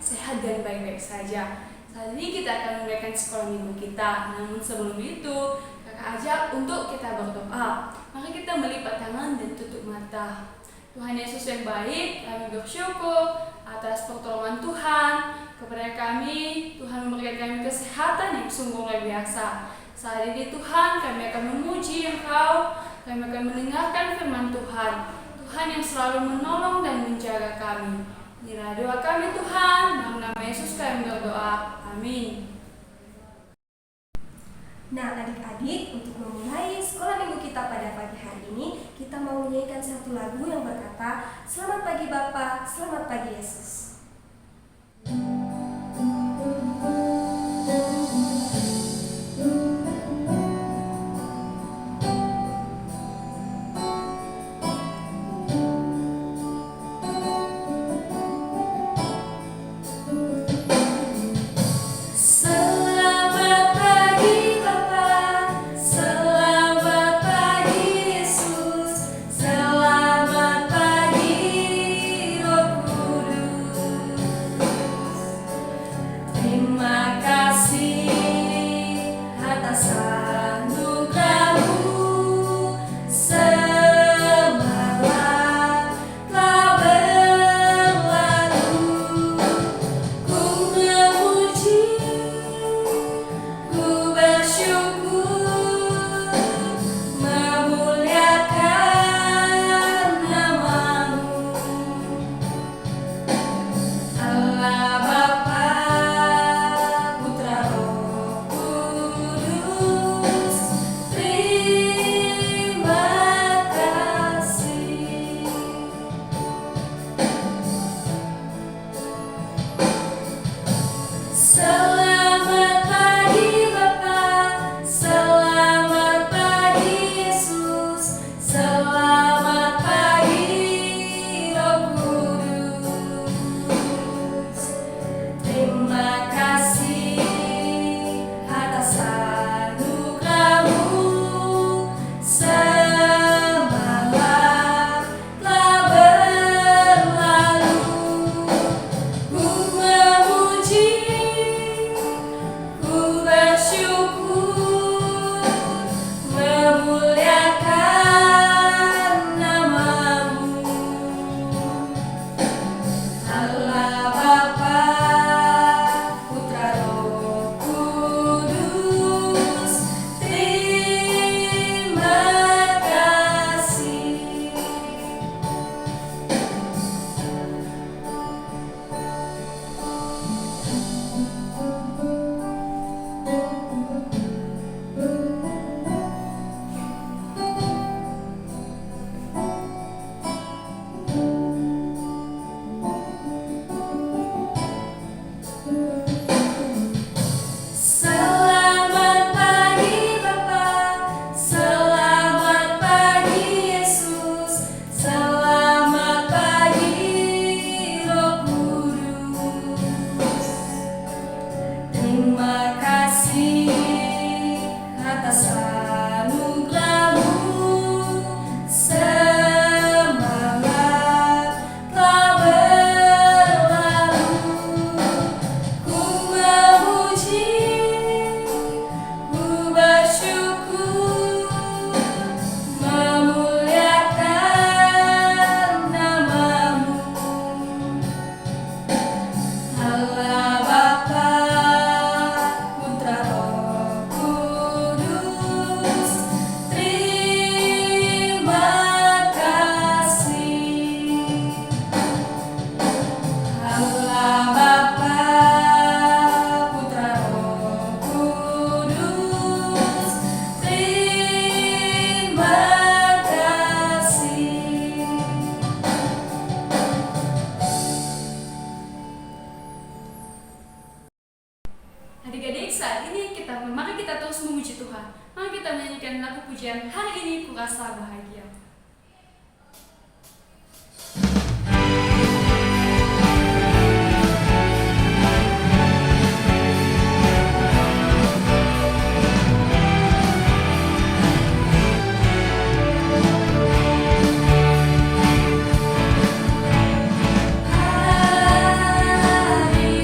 sehat dan baik-baik saja. Saat ini kita akan memulaikan sekolah minggu kita. Namun sebelum itu, kakak ajak untuk kita berdoa. Mari kita melipat tangan dan tutup mata. Tuhan Yesus yang baik, kami bersyukur atas pertolongan Tuhan kepada kami. Tuhan memberikan kami kesehatan yang sungguh luar biasa. Saat ini Tuhan, kami akan memuji Engkau, kami akan mendengarkan firman Tuhan. Tuhan yang selalu menolong dan menjaga kami. Inilah doa kami Tuhan, dalam nama Yesus kami berdoa. Amin. Nah adik-adik, untuk memulai sekolah minggu kita pada pagi hari ini, kita mau menyanyikan satu lagu yang berkata, "Selamat pagi Bapa, selamat pagi Yesus." Mari kita terus memuji Tuhan. Mari kita menyanyikan lagu pujian hari ini ku rasa bahagia. Hari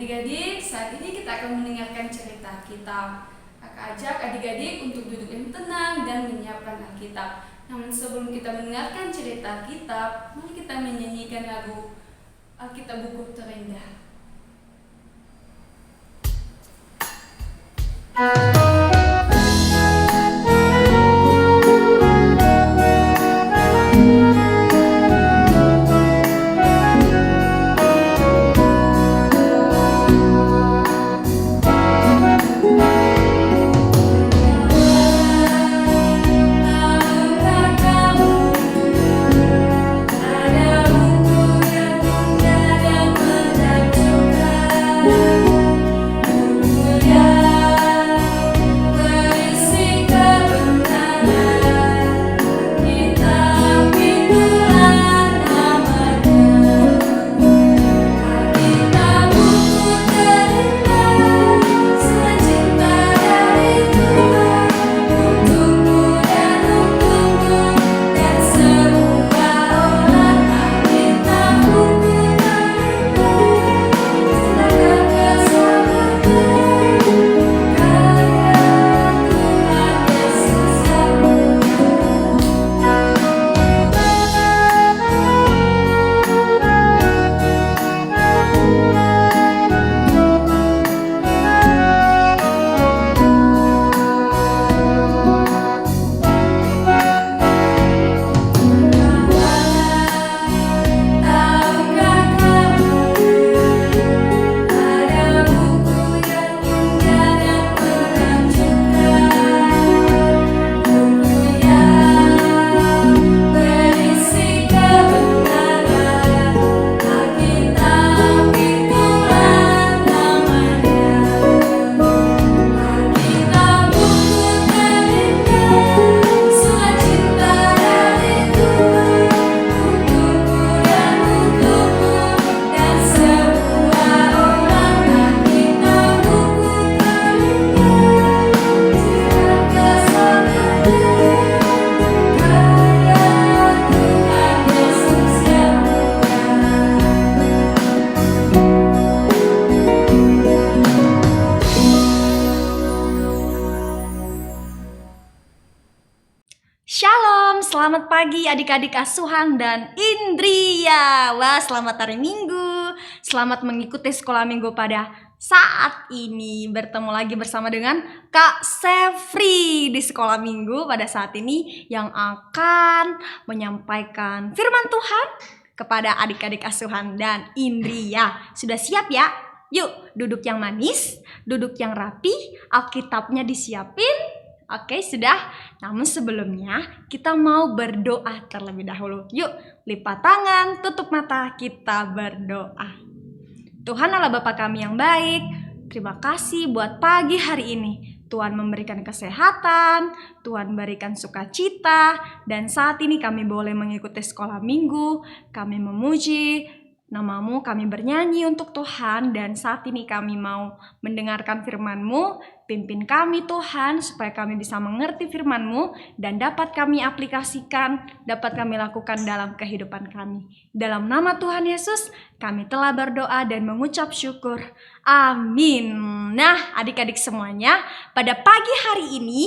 Adik-adik, saat ini kita akan mendengarkan cerita kita. Kakak ajak adik-adik untuk duduk yang tenang dan menyiapkan Alkitab. Namun sebelum kita mendengarkan cerita kita, mari kita menyanyikan lagu Alkitab Buku Terindah. Shalom, selamat pagi adik-adik asuhan dan Indria. Wah, selamat hari Minggu. Selamat mengikuti sekolah minggu pada saat ini. Bertemu lagi bersama dengan Kak Sefri di sekolah minggu pada saat ini yang akan menyampaikan firman Tuhan kepada adik-adik asuhan dan Indria. Sudah siap ya? Yuk, duduk yang manis, duduk yang rapi, Alkitabnya disiapin. Oke, sudah. Namun sebelumnya kita mau berdoa terlebih dahulu. Yuk, lipat tangan, tutup mata, kita berdoa. Tuhan Allah Bapa kami yang baik, terima kasih buat pagi hari ini. Tuhan memberikan kesehatan, Tuhan berikan sukacita, dan saat ini kami boleh mengikuti sekolah minggu. Kami memuji Namamu, kami bernyanyi untuk Tuhan, dan saat ini kami mau mendengarkan firman-Mu. Pimpin kami Tuhan, supaya kami bisa mengerti firman-Mu dan dapat kami aplikasikan, dapat kami lakukan dalam kehidupan kami. Dalam nama Tuhan Yesus, kami telah berdoa dan mengucap syukur. Amin. Nah, adik-adik semuanya, pada pagi hari ini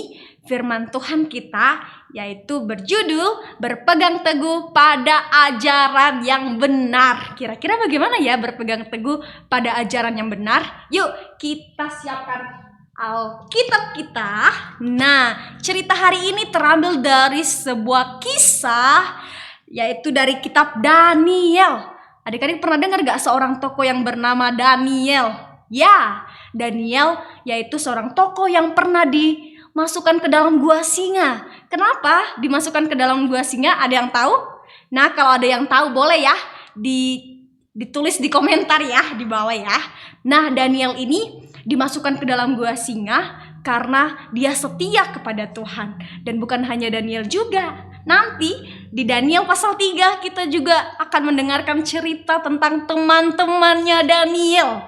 firman Tuhan kita yaitu berjudul berpegang teguh pada ajaran yang benar. Kira-kira bagaimana ya berpegang teguh pada ajaran yang benar? Yuk kita siapkan Alkitab kita. Nah, cerita hari ini terambil dari sebuah kisah, yaitu dari kitab Daniel. Adik-adik pernah dengar gak seorang tokoh yang bernama Daniel? Ya, Daniel yaitu seorang tokoh yang pernah dimasukkan ke dalam gua singa. Kenapa dimasukkan ke dalam gua singa? Ada yang tahu? Nah, kalau ada yang tahu boleh ya ditulis di komentar ya di bawah ya. Nah, Daniel ini dimasukkan ke dalam gua singa karena dia setia kepada Tuhan. Dan bukan hanya Daniel juga. Nanti di Daniel pasal 3 kita juga akan mendengarkan cerita tentang teman-temannya Daniel,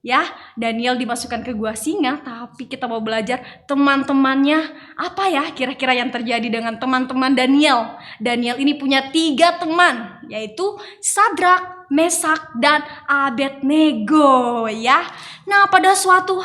ya. Daniel dimasukkan ke gua singa, tapi kita mau belajar teman-temannya apa ya kira-kira yang terjadi dengan teman-teman Daniel. Daniel ini punya 3 teman, yaitu Sadrak, Mesak, dan Abednego ya. Nah, pada suatu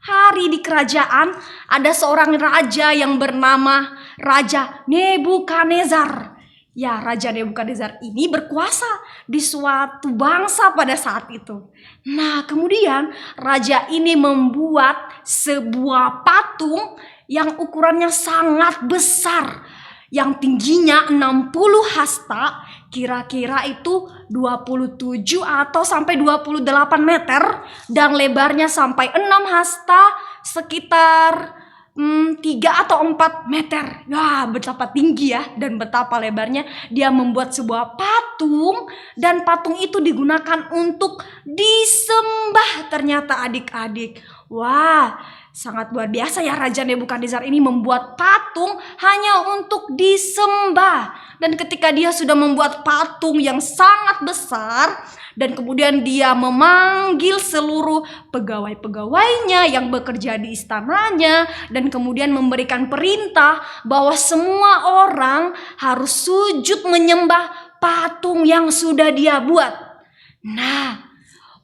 hari di kerajaan ada seorang raja yang bernama Raja Nebukadnezar. Ya, Raja Nebukadnezar ini berkuasa di suatu bangsa pada saat itu. Nah, kemudian raja ini membuat sebuah patung yang ukurannya sangat besar, yang tingginya 60 hasta, kira-kira itu 27 atau sampai 28 meter, dan lebarnya sampai 6 hasta, sekitar 3 atau 4 meter. Wah, betapa tinggi ya dan betapa lebarnya. Dia membuat sebuah patung, dan patung itu digunakan untuk disembah ternyata adik-adik. Wah, sangat luar biasa ya, Raja Nebukadnezar ini membuat patung hanya untuk disembah. Dan ketika dia sudah membuat patung yang sangat besar, dan kemudian dia memanggil seluruh pegawai-pegawainya yang bekerja di istananya, dan kemudian memberikan perintah bahwa semua orang harus sujud menyembah patung yang sudah dia buat. Nah,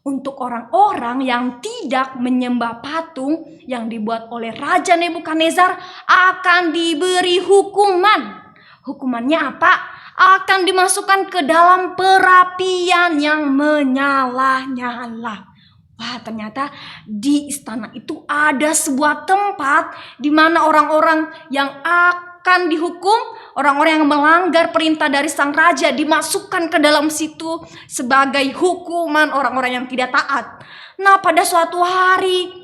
untuk orang-orang yang tidak menyembah patung yang dibuat oleh Raja Nebukadnezar akan diberi hukuman. Hukumannya apa? Akan dimasukkan ke dalam perapian yang menyala-nyala. Wah, ternyata di istana itu ada sebuah tempat di mana orang-orang yang akan dihukum, orang-orang yang melanggar perintah dari sang raja, dimasukkan ke dalam situ sebagai hukuman orang-orang yang tidak taat. Nah, pada suatu hari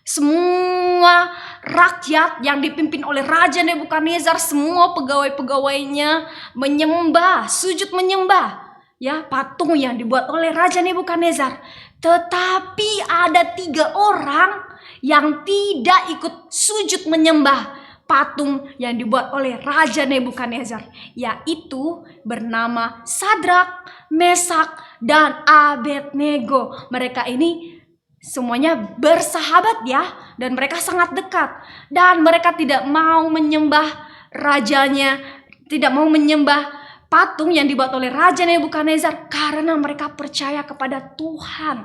semua rakyat yang dipimpin oleh Raja Nebukadnezar, semua pegawai-pegawainya menyembah, sujud menyembah ya patung yang dibuat oleh Raja Nebukadnezar. Tetapi ada 3 orang yang tidak ikut sujud menyembah patung yang dibuat oleh Raja Nebukadnezar, yaitu bernama Sadrak, Mesak, dan Abednego. Mereka ini semuanya bersahabat ya, dan mereka sangat dekat, dan mereka tidak mau menyembah rajanya, tidak mau menyembah patung yang dibuat oleh Raja Nebukadnezar karena mereka percaya kepada Tuhan,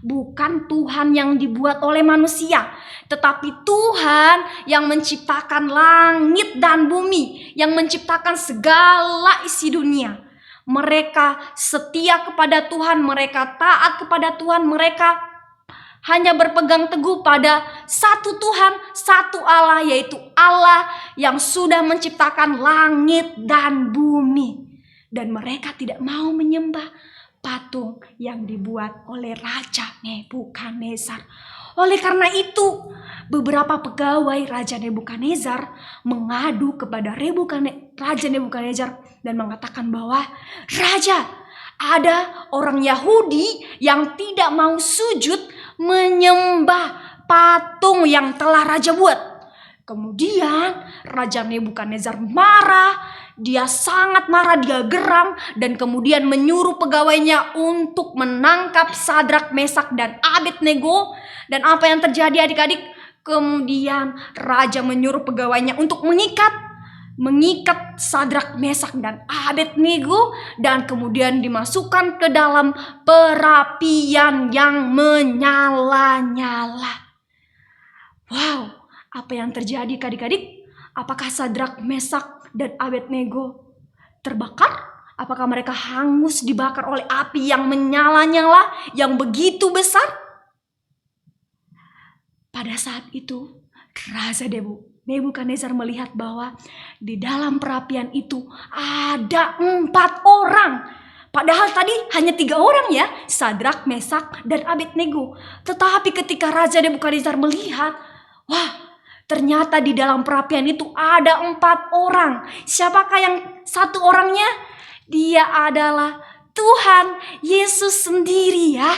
bukan Tuhan yang dibuat oleh manusia, tetapi Tuhan yang menciptakan langit dan bumi, yang menciptakan segala isi dunia. Mereka setia kepada Tuhan, mereka taat kepada Tuhan, mereka hanya berpegang teguh pada satu Tuhan, satu Allah, yaitu Allah yang sudah menciptakan langit dan bumi. Dan mereka tidak mau menyembah patung yang dibuat oleh Raja Nebukadnezar. Oleh karena itu, beberapa pegawai Raja Nebukadnezar mengadu kepada Raja Nebukadnezar dan mengatakan bahwa, "Raja, ada orang Yahudi yang tidak mau sujud menyembah patung yang telah raja buat." Kemudian Raja Nebukadnezar marah, dia sangat marah, dia geram, dan kemudian menyuruh pegawainya untuk menangkap Sadrak, Mesak, dan Abednego. Dan apa yang terjadi adik-adik? Kemudian raja menyuruh pegawainya untuk mengikat Sadrak, Mesak, dan Abednego, dan kemudian dimasukkan ke dalam perapian yang menyala-nyala. Wow, apa yang terjadi adik-adik? Apakah Sadrak, Mesak, dan Abednego terbakar? Apakah mereka hangus dibakar oleh api yang menyala-nyala yang begitu besar? Pada saat itu Raja Nebukadnezar melihat bahwa di dalam perapian itu ada 4 orang. Padahal tadi hanya 3 orang ya, Sadrak, Mesak, dan Abednego. Tetapi ketika Raja Nebukadnezar melihat, wah, ternyata di dalam perapian itu ada 4 orang. Siapakah yang satu orangnya? Dia adalah Tuhan Yesus sendiri ya.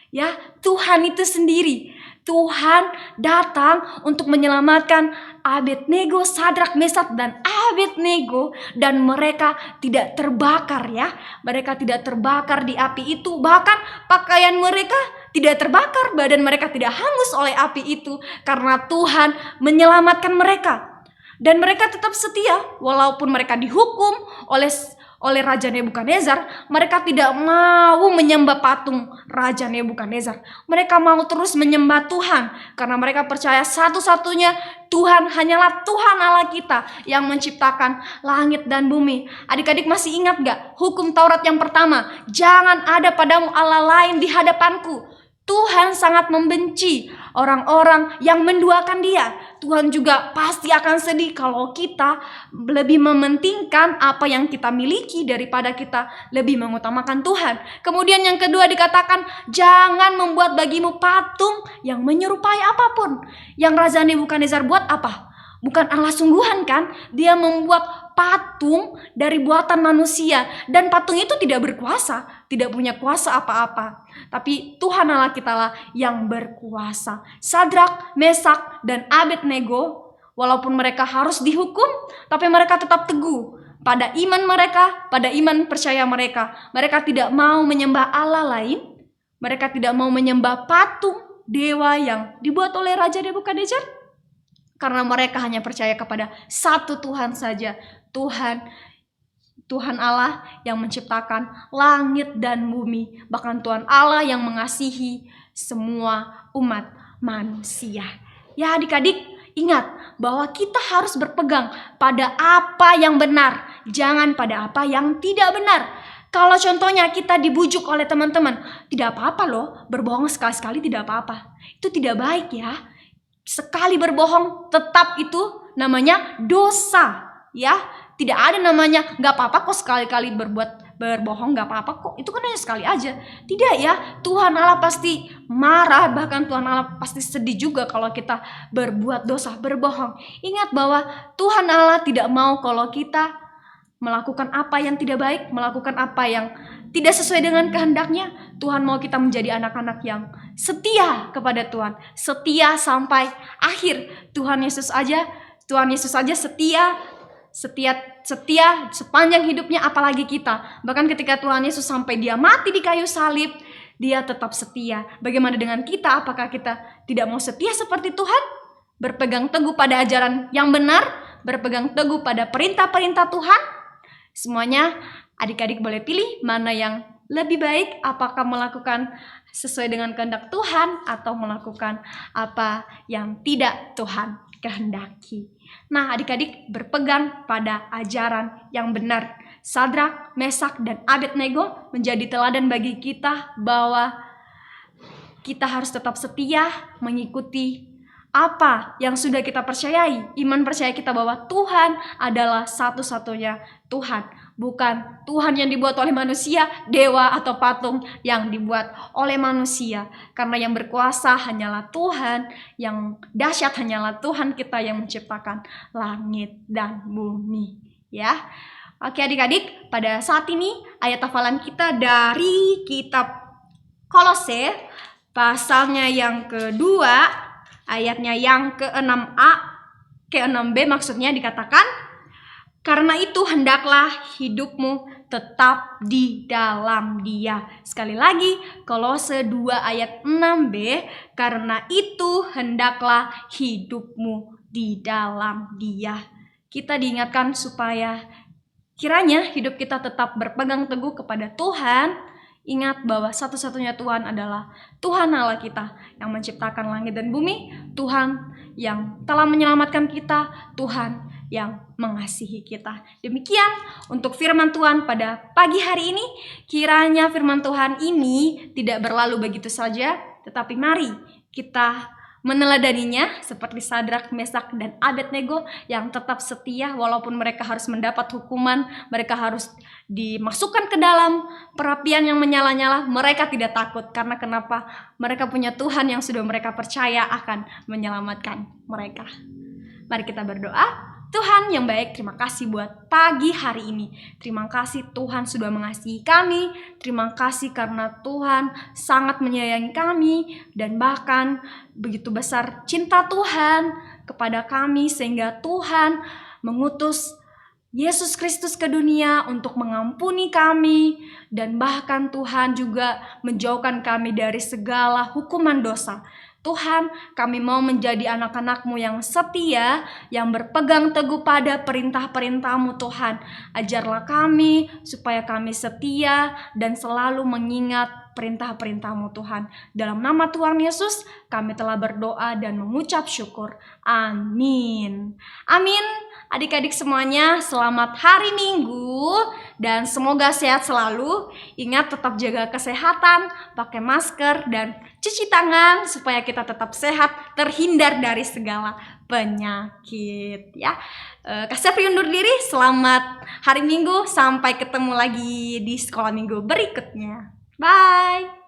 Ya, Tuhan itu sendiri. Tuhan datang untuk menyelamatkan Abednego, Sadrak, Mesak, dan Abednego, dan mereka tidak terbakar ya. Mereka tidak terbakar di api itu, bahkan pakaian mereka tidak terbakar, badan mereka tidak hangus oleh api itu, karena Tuhan menyelamatkan mereka. Dan mereka tetap setia walaupun mereka dihukum oleh Raja Nebukadnezar. Mereka tidak mau menyembah patung Raja Nebukadnezar. Mereka mau terus menyembah Tuhan karena mereka percaya satu-satunya Tuhan hanyalah Tuhan Allah kita yang menciptakan langit dan bumi. Adik-adik masih ingat gak hukum Taurat yang pertama? Jangan ada padamu Allah lain di hadapanku. Tuhan sangat membenci orang-orang yang menduakan Dia. Tuhan juga pasti akan sedih kalau kita lebih mementingkan apa yang kita miliki daripada kita lebih mengutamakan Tuhan. Kemudian yang kedua dikatakan, jangan membuat bagimu patung yang menyerupai apapun. Yang Raja Nebukadnezar buat apa? Bukan Allah sungguhan kan? Dia membuat patung dari buatan manusia. Dan patung itu tidak berkuasa, tidak punya kuasa apa-apa. Tapi Tuhan Allah kita lah yang berkuasa. Sadrak, Mesak, dan Abednego, walaupun mereka harus dihukum, tapi mereka tetap teguh pada iman mereka, pada iman percaya mereka. Mereka tidak mau menyembah Allah lain. Mereka tidak mau menyembah patung dewa yang dibuat oleh Raja Nebukadnezar. Karena mereka hanya percaya kepada satu Tuhan saja. Tuhan Allah yang menciptakan langit dan bumi. Bahkan Tuhan Allah yang mengasihi semua umat manusia. Ya adik-adik, ingat bahwa kita harus berpegang pada apa yang benar. Jangan pada apa yang tidak benar. Kalau contohnya kita dibujuk oleh teman-teman, tidak apa-apa loh, berbohong sekali-sekali tidak apa-apa. Itu tidak baik ya. Sekali berbohong tetap itu namanya dosa, ya. Tidak ada namanya gak apa-apa kok sekali-kali berbohong, gak apa-apa kok, itu kan hanya sekali aja. Tidak ya, Tuhan Allah pasti marah, bahkan Tuhan Allah pasti sedih juga kalau kita berbuat dosa, berbohong. Ingat bahwa Tuhan Allah tidak mau kalau kita melakukan apa yang tidak baik, melakukan apa yang tidak sesuai dengan kehendaknya. Tuhan mau kita menjadi anak-anak yang setia kepada Tuhan, setia sampai akhir. Tuhan Yesus aja setia sepanjang hidupnya, apalagi kita. Bahkan ketika Tuhan Yesus sampai dia mati di kayu salib, dia tetap setia. Bagaimana dengan kita? Apakah kita tidak mau setia seperti Tuhan? Berpegang teguh pada ajaran yang benar, berpegang teguh pada perintah-perintah Tuhan. Semuanya adik-adik boleh pilih mana yang lebih baik, apakah melakukan sesuai dengan kehendak Tuhan atau melakukan apa yang tidak Tuhan kehendaki. Nah, adik-adik berpegang pada ajaran yang benar. Sadrak, Mesak, dan Abednego menjadi teladan bagi kita bahwa kita harus tetap setia mengikuti apa yang sudah kita percayai. Iman percaya kita bahwa Tuhan adalah satu-satunya Tuhan, bukan Tuhan yang dibuat oleh manusia, dewa atau patung yang dibuat oleh manusia. Karena yang berkuasa hanyalah Tuhan, yang dahsyat hanyalah Tuhan kita yang menciptakan langit dan bumi. Ya, oke adik-adik, pada saat ini ayat hafalan kita dari kitab Kolose, pasalnya yang kedua, ayatnya yang ke-6a, ke-6b maksudnya dikatakan, karena itu hendaklah hidupmu tetap di dalam Dia. Sekali lagi, Kolose 2 ayat 6b, karena itu hendaklah hidupmu di dalam Dia. Kita diingatkan supaya kiranya hidup kita tetap berpegang teguh kepada Tuhan. Ingat bahwa satu-satunya Tuhan adalah Tuhan Allah kita yang menciptakan langit dan bumi, Tuhan yang telah menyelamatkan kita, Tuhan yang mengasihi kita. Demikian untuk firman Tuhan pada pagi hari ini. Kiranya firman Tuhan ini tidak berlalu begitu saja, tetapi mari kita meneladaninya seperti Sadrak, Mesak, dan Abednego yang tetap setia walaupun mereka harus mendapat hukuman, mereka harus dimasukkan ke dalam perapian yang menyala-nyala. Mereka tidak takut karena kenapa? Mereka punya Tuhan yang sudah mereka percaya akan menyelamatkan mereka. Mari kita berdoa. Tuhan yang baik, terima kasih buat pagi hari ini. Terima kasih Tuhan sudah mengasihi kami. Terima kasih karena Tuhan sangat menyayangi kami. Dan bahkan begitu besar cinta Tuhan kepada kami sehingga Tuhan mengutus Yesus Kristus ke dunia untuk mengampuni kami, dan bahkan Tuhan juga menjauhkan kami dari segala hukuman dosa. Tuhan, kami mau menjadi anak-anak-Mu yang setia, yang berpegang teguh pada perintah-perintah-Mu Tuhan. Ajarlah kami supaya kami setia dan selalu mengingat perintah-perintah-Mu Tuhan. Dalam nama Tuhan Yesus, kami telah berdoa dan mengucap syukur. Amin. Amin. Adik-adik semuanya, selamat hari Minggu dan semoga sehat selalu. Ingat tetap jaga kesehatan, pakai masker dan cuci tangan supaya kita tetap sehat, terhindar dari segala penyakit ya. Kasih undur diri, selamat hari Minggu, sampai ketemu lagi di sekolah minggu berikutnya. Bye.